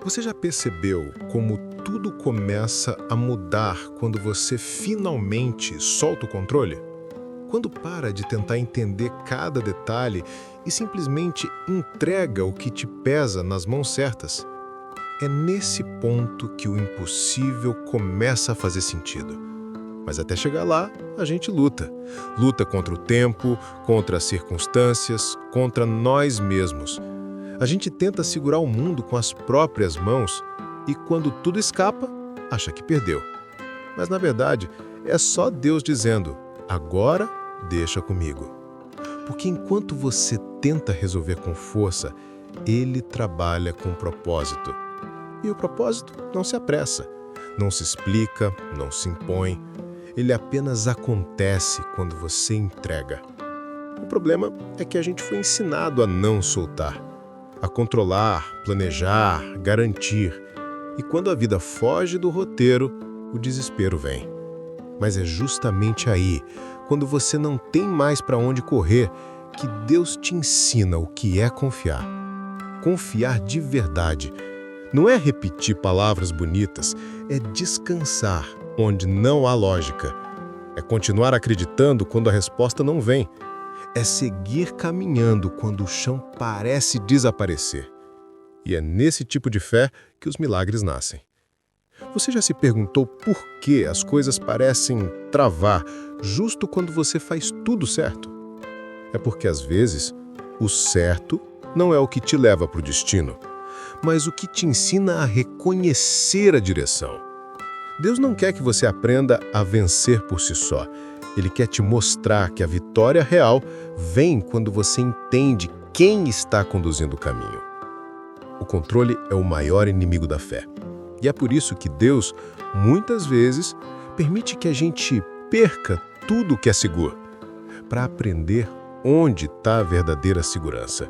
Você já percebeu como tudo começa a mudar quando você finalmente solta o controle? Quando para de tentar entender cada detalhe e simplesmente entrega o que te pesa nas mãos certas? É nesse ponto que o impossível começa a fazer sentido. Mas até chegar lá, a gente luta. Luta contra o tempo, contra as circunstâncias, contra nós mesmos. A gente tenta segurar o mundo com as próprias mãos e, quando tudo escapa, acha que perdeu. Mas, na verdade, é só Deus dizendo: agora deixa comigo. Porque enquanto você tenta resolver com força, Ele trabalha com propósito. E o propósito não se apressa, não se explica, não se impõe. Ele apenas acontece quando você entrega. O problema é que a gente foi ensinado a não soltar, a controlar, planejar, garantir. E quando a vida foge do roteiro, o desespero vem. Mas é justamente aí, quando você não tem mais para onde correr, que Deus te ensina o que é confiar. Confiar de verdade. Não é repetir palavras bonitas, é descansar onde não há lógica. É continuar acreditando quando a resposta não vem. É seguir caminhando quando o chão parece desaparecer. E é nesse tipo de fé que os milagres nascem. Você já se perguntou por que as coisas parecem travar justo quando você faz tudo certo? É porque, às vezes, o certo não é o que te leva para o destino, mas o que te ensina a reconhecer a direção. Deus não quer que você aprenda a vencer por si só. Ele quer te mostrar que a vitória real vem quando você entende quem está conduzindo o caminho. O controle é o maior inimigo da fé. E é por isso que Deus, muitas vezes, permite que a gente perca tudo o que é seguro, para aprender onde está a verdadeira segurança.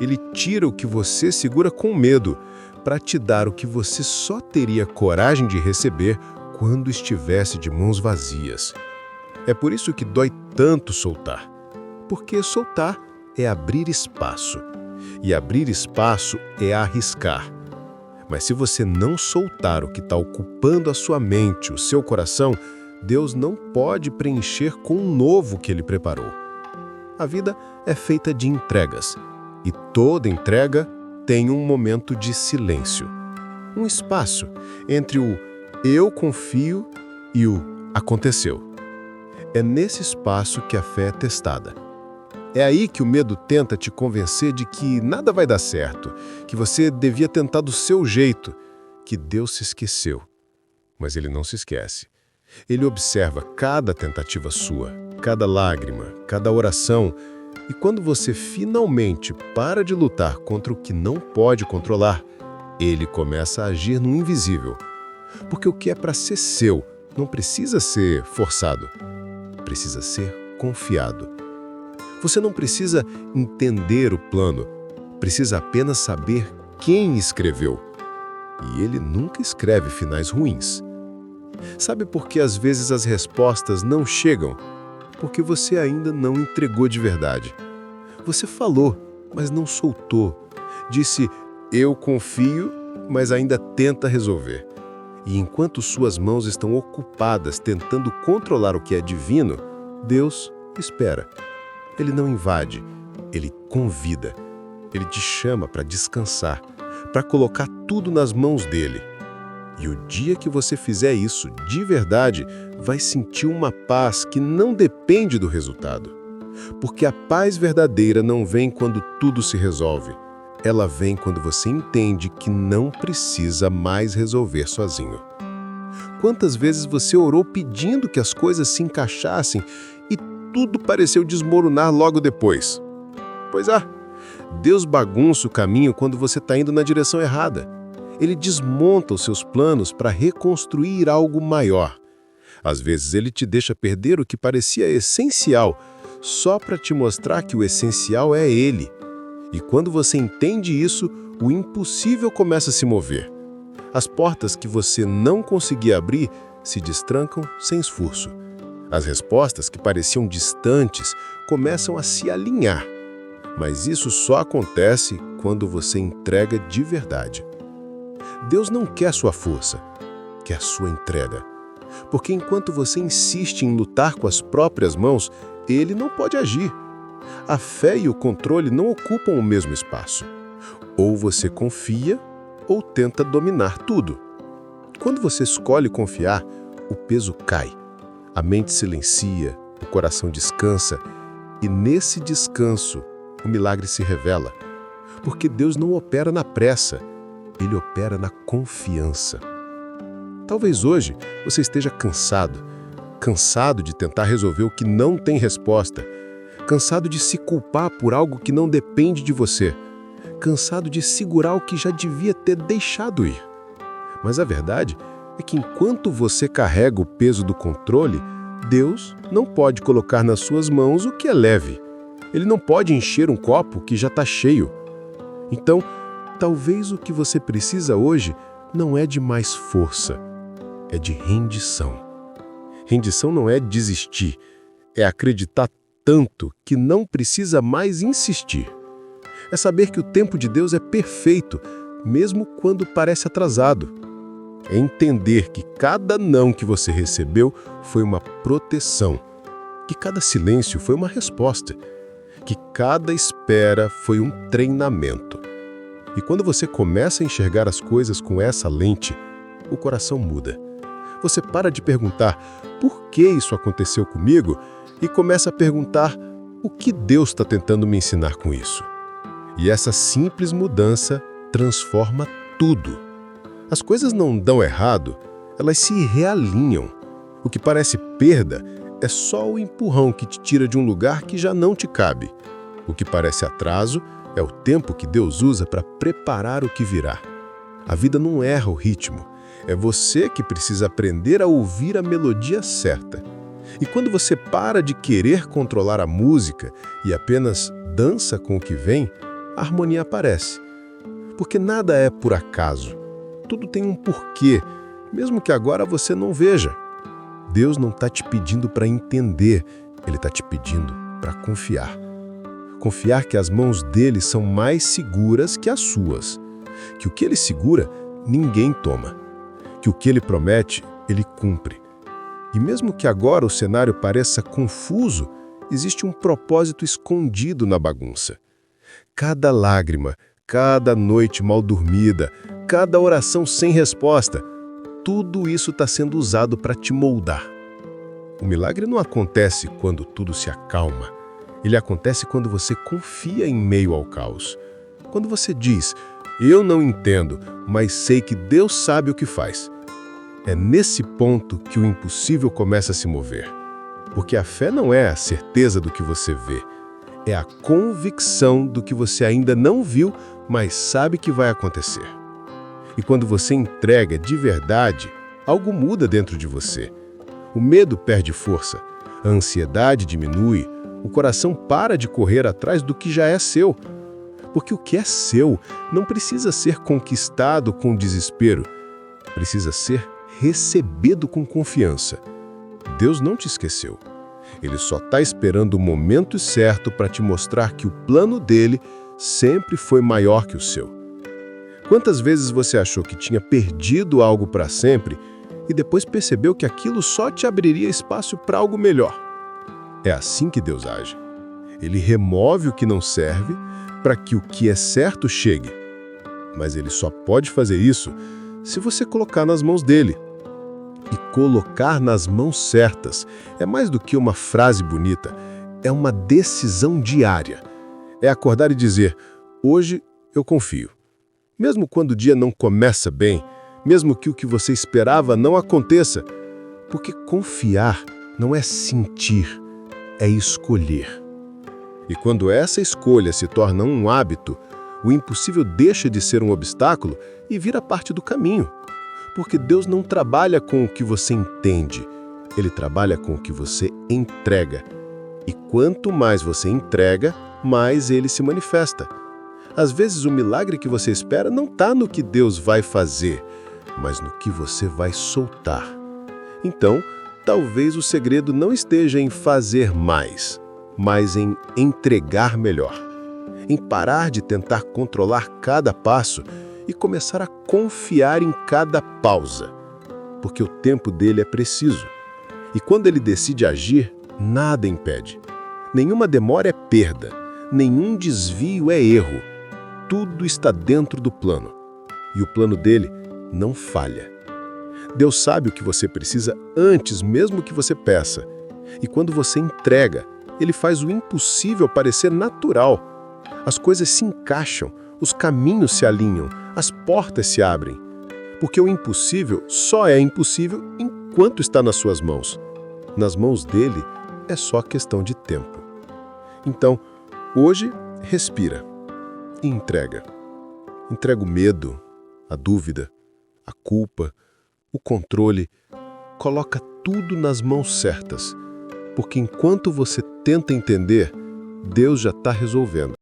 Ele tira o que você segura com medo, para te dar o que você só teria coragem de receber quando estivesse de mãos vazias. É por isso que dói tanto soltar, porque soltar é abrir espaço, e abrir espaço é arriscar. Mas se você não soltar o que está ocupando a sua mente, o seu coração, Deus não pode preencher com o novo que Ele preparou. A vida é feita de entregas, e toda entrega tem um momento de silêncio. Um espaço entre o eu confio e o aconteceu. É nesse espaço que a fé é testada. É aí que o medo tenta te convencer de que nada vai dar certo, que você devia tentar do seu jeito, que Deus se esqueceu. Mas Ele não se esquece. Ele observa cada tentativa sua, cada lágrima, cada oração, e quando você finalmente para de lutar contra o que não pode controlar, Ele começa a agir no invisível. Porque o que é para ser seu não precisa ser forçado, precisa ser confiado. Você não precisa entender o plano, precisa apenas saber quem escreveu. E Ele nunca escreve finais ruins. Sabe por que às vezes as respostas não chegam? Porque você ainda não entregou de verdade. Você falou, mas não soltou. Disse, eu confio, mas ainda tenta resolver. E enquanto suas mãos estão ocupadas tentando controlar o que é divino, Deus espera. Ele não invade, Ele convida. Ele te chama para descansar, para colocar tudo nas mãos dele. E o dia que você fizer isso de verdade, vai sentir uma paz que não depende do resultado. Porque a paz verdadeira não vem quando tudo se resolve. Ela vem quando você entende que não precisa mais resolver sozinho. Quantas vezes você orou pedindo que as coisas se encaixassem e tudo pareceu desmoronar logo depois? Pois é, Deus bagunça o caminho quando você está indo na direção errada. Ele desmonta os seus planos para reconstruir algo maior. Às vezes ele te deixa perder o que parecia essencial, só para te mostrar que o essencial é Ele. E quando você entende isso, o impossível começa a se mover. As portas que você não conseguia abrir se destrancam sem esforço. As respostas que pareciam distantes começam a se alinhar. Mas isso só acontece quando você entrega de verdade. Deus não quer sua força, quer sua entrega. Porque enquanto você insiste em lutar com as próprias mãos, Ele não pode agir. A fé e o controle não ocupam o mesmo espaço. Ou você confia, ou tenta dominar tudo. Quando você escolhe confiar, o peso cai. A mente silencia, o coração descansa, e nesse descanso, o milagre se revela. Porque Deus não opera na pressa, Ele opera na confiança. Talvez hoje você esteja cansado de tentar resolver o que não tem resposta, cansado de se culpar por algo que não depende de você, cansado de segurar o que já devia ter deixado ir. Mas a verdade é que enquanto você carrega o peso do controle, Deus não pode colocar nas suas mãos o que é leve. Ele não pode encher um copo que já está cheio. Então, talvez o que você precisa hoje não é de mais força, é de rendição. Rendição não é desistir, é acreditar tanto que não precisa mais insistir. É saber que o tempo de Deus é perfeito, mesmo quando parece atrasado. É entender que cada não que você recebeu foi uma proteção, que cada silêncio foi uma resposta, que cada espera foi um treinamento. E quando você começa a enxergar as coisas com essa lente, o coração muda. Você para de perguntar por que isso aconteceu comigo e começa a perguntar o que Deus está tentando me ensinar com isso. E essa simples mudança transforma tudo. As coisas não dão errado, elas se realinham. O que parece perda é só o empurrão que te tira de um lugar que já não te cabe. O que parece atraso é o tempo que Deus usa para preparar o que virá. A vida não erra o ritmo. É você que precisa aprender a ouvir a melodia certa. E quando você para de querer controlar a música e apenas dança com o que vem, a harmonia aparece. Porque nada é por acaso. Tudo tem um porquê, mesmo que agora você não veja. Deus não está te pedindo para entender, Ele está te pedindo para confiar. Confiar que as mãos dele são mais seguras que as suas. Que o que ele segura, ninguém toma. Que o que ele promete, ele cumpre. E mesmo que agora o cenário pareça confuso, existe um propósito escondido na bagunça. Cada lágrima, cada noite mal dormida, cada oração sem resposta, tudo isso está sendo usado para te moldar. O milagre não acontece quando tudo se acalma. Ele acontece quando você confia em meio ao caos. Quando você diz, eu não entendo, mas sei que Deus sabe o que faz. É nesse ponto que o impossível começa a se mover. Porque a fé não é a certeza do que você vê. É a convicção do que você ainda não viu, mas sabe que vai acontecer. E quando você entrega de verdade, algo muda dentro de você. O medo perde força, a ansiedade diminui, o coração para de correr atrás do que já é seu. Porque o que é seu não precisa ser conquistado com desespero, precisa ser recebido com confiança. Deus não te esqueceu. Ele só está esperando o momento certo para te mostrar que o plano dele sempre foi maior que o seu. Quantas vezes você achou que tinha perdido algo para sempre e depois percebeu que aquilo só te abriria espaço para algo melhor? É assim que Deus age. Ele remove o que não serve para que o que é certo chegue. Mas ele só pode fazer isso se você colocar nas mãos dele. E colocar nas mãos certas é mais do que uma frase bonita, é uma decisão diária. É acordar e dizer, hoje eu confio. Mesmo quando o dia não começa bem, mesmo que o que você esperava não aconteça, porque confiar não é sentir, é escolher. E quando essa escolha se torna um hábito, o impossível deixa de ser um obstáculo e vira parte do caminho. Porque Deus não trabalha com o que você entende, Ele trabalha com o que você entrega. E quanto mais você entrega, mais Ele se manifesta. Às vezes o milagre que você espera não está no que Deus vai fazer, mas no que você vai soltar. Então, talvez o segredo não esteja em fazer mais, mas em entregar melhor. Em parar de tentar controlar cada passo e começar a confiar em cada pausa, porque o tempo dele é preciso. E quando ele decide agir, nada impede. Nenhuma demora é perda, nenhum desvio é erro. Tudo está dentro do plano. E o plano dele não falha. Deus sabe o que você precisa antes mesmo que você peça. E quando você entrega, ele faz o impossível parecer natural. As coisas se encaixam, os caminhos se alinham, as portas se abrem. Porque o impossível só é impossível enquanto está nas suas mãos. Nas mãos dele é só questão de tempo. Então, hoje, respira e entrega. Entrega o medo, a dúvida, a culpa, o controle. Coloca tudo nas mãos certas, porque enquanto você tenta entender, Deus já está resolvendo.